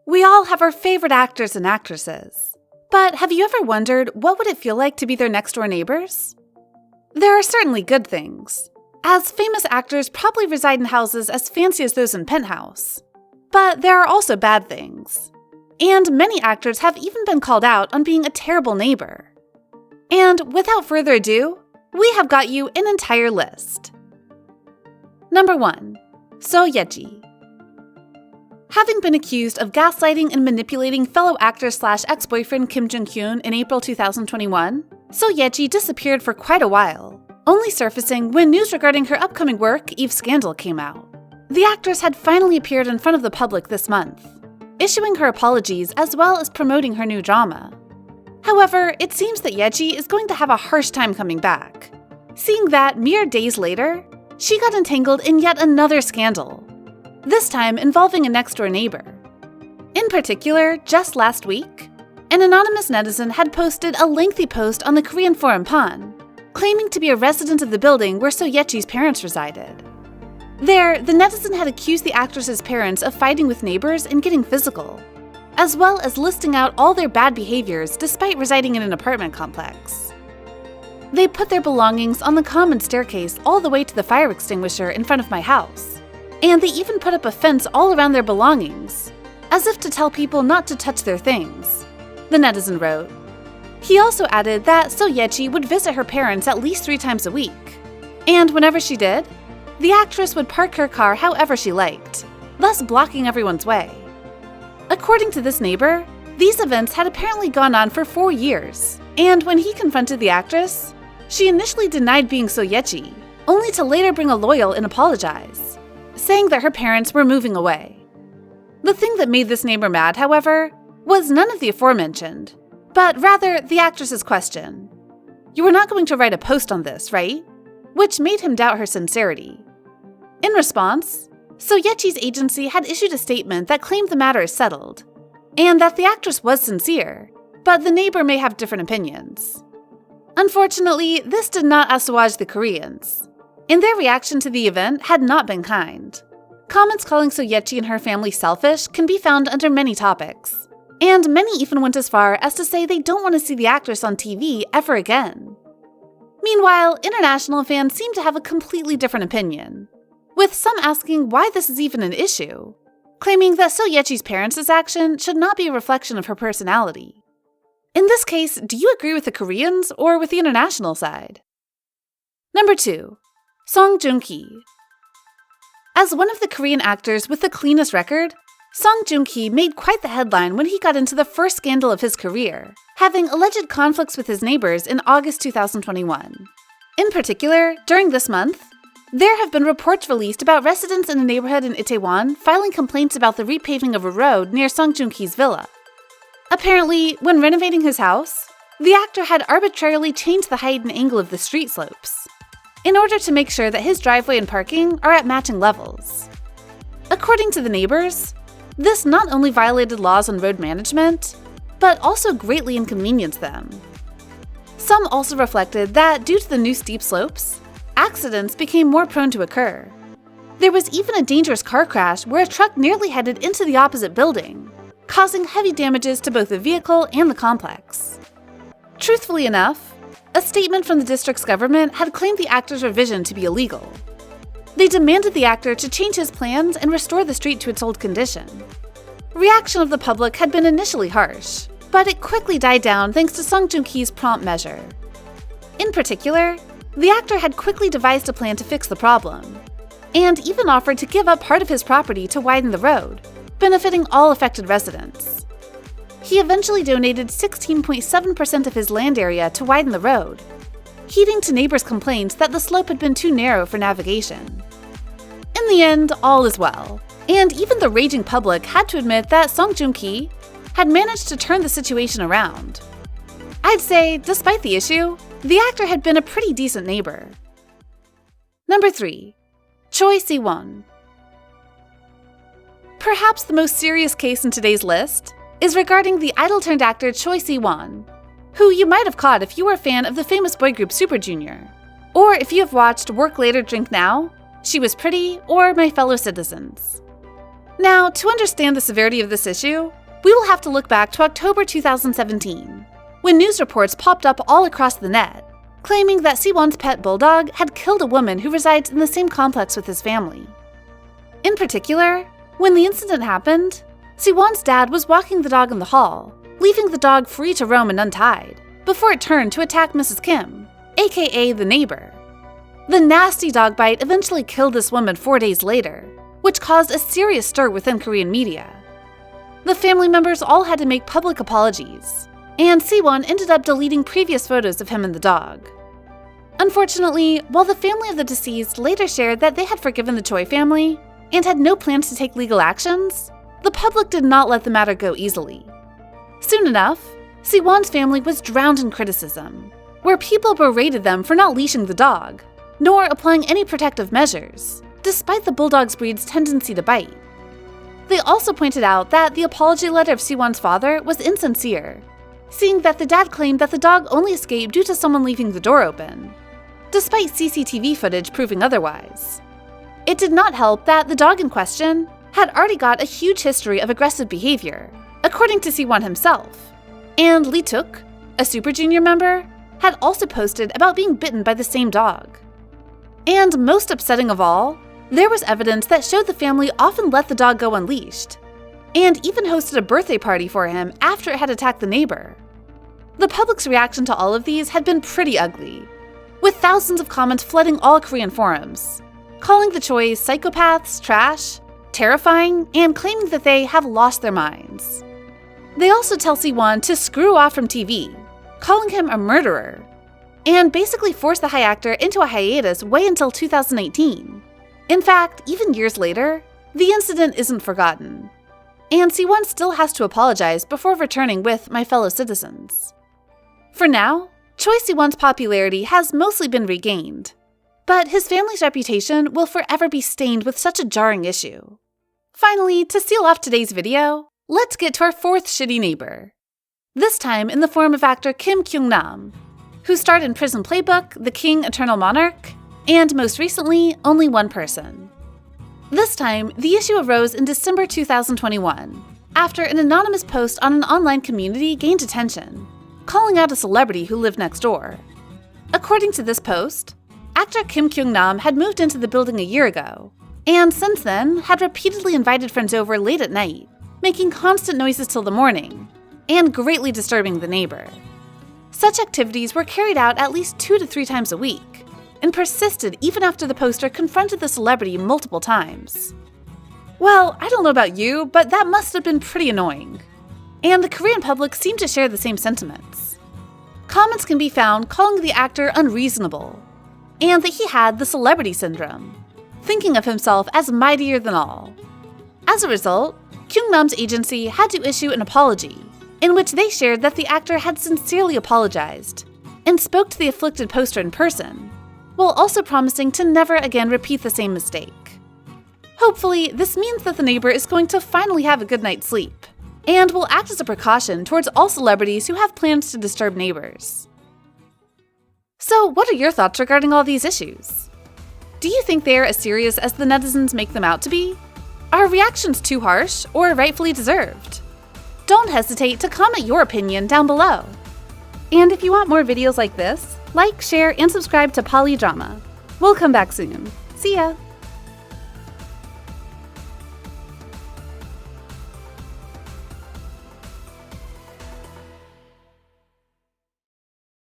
We all have our favorite actors and actresses. But have you ever wondered what would it feel like to be their next-door neighbors? There are certainly good things, as famous actors probably reside in houses as fancy as those in Penthouse. But there are also bad things. And many actors have even been called out on being a terrible neighbor. And without further ado, we have got you an entire list. Number 1. Sohee. Having been accused of gaslighting and manipulating fellow actor/ex-boyfriend Kim Jong-hyun in April 2021, Sohee disappeared for quite a while, only surfacing when news regarding her upcoming work, Eve Scandal, came out. The actress had finally appeared in front of the public this month, issuing her apologies as well as promoting her new drama. However, it seems that Yeji is going to have a harsh time coming back, seeing that mere days later, she got entangled in yet another scandal, this time involving a next-door neighbor. In particular, just last week, an anonymous netizen had posted a lengthy post on the Korean forum Pan, claiming to be a resident of the building where Sohee's parents resided. There, the netizen had accused the actress's parents of fighting with neighbors and getting physical, as well as listing out all their bad behaviors despite residing in an apartment complex. They put their belongings on the common staircase all the way to the fire extinguisher in front of my house, and they even put up a fence all around their belongings, as if to tell people not to touch their things, the netizen wrote. He also added that Sohee would visit her parents at least 3 times a week, and whenever she did, the actress would park her car however she liked, thus blocking everyone's way. According to this neighbor, these events had apparently gone on for 4 years, and when he confronted the actress, she initially denied being Sohee, only to later bring a lawyer and apologize, saying that her parents were moving away. The thing that made this neighbor mad, however, was none of the aforementioned, but rather the actress's question. "You were not going to write a post on this, right?" Which made him doubt her sincerity. In response, Sohee's agency had issued a statement that claimed the matter is settled, and that the actress was sincere, but the neighbor may have different opinions. Unfortunately, this did not assuage the Koreans, and their reaction to the event had not been kind. Comments calling Sohee and her family selfish can be found under many topics, and many even went as far as to say they don't want to see the actress on TV ever again. Meanwhile, international fans seem to have a completely different opinion, with some asking why this is even an issue, claiming that Sohee's parents' action should not be a reflection of her personality. In this case, do you agree with the Koreans or with the international side? Number 2. Seungjin Ki. As one of the Korean actors with the cleanest record, Seungjin Ki made quite the headline when he got into the first scandal of his career, having alleged conflicts with his neighbors in August 2021. In particular, during this month, there have been reports released about residents in a neighborhood in Itaewon filing complaints about the repaving of a road near Seungjin Ki's villa. Apparently, when renovating his house, the actor had arbitrarily changed the height and angle of the street slopes, in order to make sure that his driveway and parking are at matching levels. According to the neighbors, this not only violated laws on road management, but also greatly inconvenienced them. Some also reflected that due to the new steep slopes, accidents became more prone to occur. There was even a dangerous car crash where a truck nearly headed into the opposite building, causing heavy damages to both the vehicle and the complex. Truthfully enough, a statement from the district's government had claimed the actor's revision to be illegal. They demanded the actor to change his plans and restore the street to its old condition. Reaction of the public had been initially harsh, but it quickly died down thanks to Seungjin Ki's prompt measure. In particular, the actor had quickly devised a plan to fix the problem, and even offered to give up part of his property to widen the road, benefiting all affected residents. He eventually donated 16.7% of his land area to widen the road, heeding to neighbors' complaints that the slope had been too narrow for navigation. In the end, all is well, and even the raging public had to admit that Seungjin Ki had managed to turn the situation around. I'd say, despite the issue, the actor had been a pretty decent neighbor. Number 3. Choi Si-won. Perhaps the most serious case in today's list is regarding the idol-turned-actor Choi Si-won, who you might have caught if you were a fan of the famous boy group Super Junior, or if you have watched Work Later, Drink Now, She Was Pretty, or My Fellow Citizens. Now, to understand the severity of this issue, we will have to look back to October 2017, when news reports popped up all across the net, claiming that Siwon's pet bulldog had killed a woman who resides in the same complex with his family. In particular, when the incident happened, Siwon's dad was walking the dog in the hall, leaving the dog free to roam and untied, before it turned to attack Mrs. Kim, aka the neighbor. The nasty dog bite eventually killed this woman 4 days later, which caused a serious stir within Korean media. The family members all had to make public apologies, and Siwon ended up deleting previous photos of him and the dog. Unfortunately, while the family of the deceased later shared that they had forgiven the Choi family and had no plans to take legal actions, the public did not let the matter go easily. Soon enough, Siwon's family was drowned in criticism, where people berated them for not leashing the dog, nor applying any protective measures, despite the bulldog's breed's tendency to bite. They also pointed out that the apology letter of Siwon's father was insincere, seeing that the dad claimed that the dog only escaped due to someone leaving the door open, despite CCTV footage proving otherwise. It did not help that the dog in question had already got a huge history of aggressive behavior, according to Siwon himself, and Lee Tuk, a Super Junior member, had also posted about being bitten by the same dog. And most upsetting of all, there was evidence that showed the family often let the dog go unleashed, and even hosted a birthday party for him after it had attacked the neighbor. The public's reaction to all of these had been pretty ugly, with thousands of comments flooding all Korean forums, calling the Chois psychopaths, trash, terrifying, and claiming that they have lost their minds. They also tell Siwon to screw off from TV, calling him a murderer, and basically force the High actor into a hiatus way until 2018. In fact, even years later, the incident isn't forgotten, and Siwon still has to apologize before returning with my fellow citizens. For now, Choi Siwon's popularity has mostly been regained, but his family's reputation will forever be stained with such a jarring issue. Finally, to seal off today's video, let's get to our fourth shitty neighbor. This time in the form of actor Kim Kyungnam, who starred in Prison Playbook, The King, Eternal Monarch, and most recently, Only One Person. This time, the issue arose in December 2021, after an anonymous post on an online community gained attention, calling out a celebrity who lived next door. According to this post, actor Kim Kyungnam had moved into the building a year ago, and since then had repeatedly invited friends over late at night, making constant noises till the morning, and greatly disturbing the neighbor. Such activities were carried out at least 2 to 3 times a week, and persisted even after the poster confronted the celebrity multiple times. Well, I don't know about you, but that must have been pretty annoying. And the Korean public seemed to share the same sentiments. Comments can be found calling the actor unreasonable, and that he had the celebrity syndrome, thinking of himself as mightier than all. As a result, Kyungnam's agency had to issue an apology, in which they shared that the actor had sincerely apologized, and spoke to the afflicted poster in person, while also promising to never again repeat the same mistake. Hopefully, this means that the neighbor is going to finally have a good night's sleep, and will act as a precaution towards all celebrities who have plans to disturb neighbors. So, what are your thoughts regarding all these issues? Do you think they are as serious as the netizens make them out to be? Are reactions too harsh or rightfully deserved? Don't hesitate to comment your opinion down below. And if you want more videos like this, like, share, and subscribe to Poly Drama. We'll come back soon. See ya!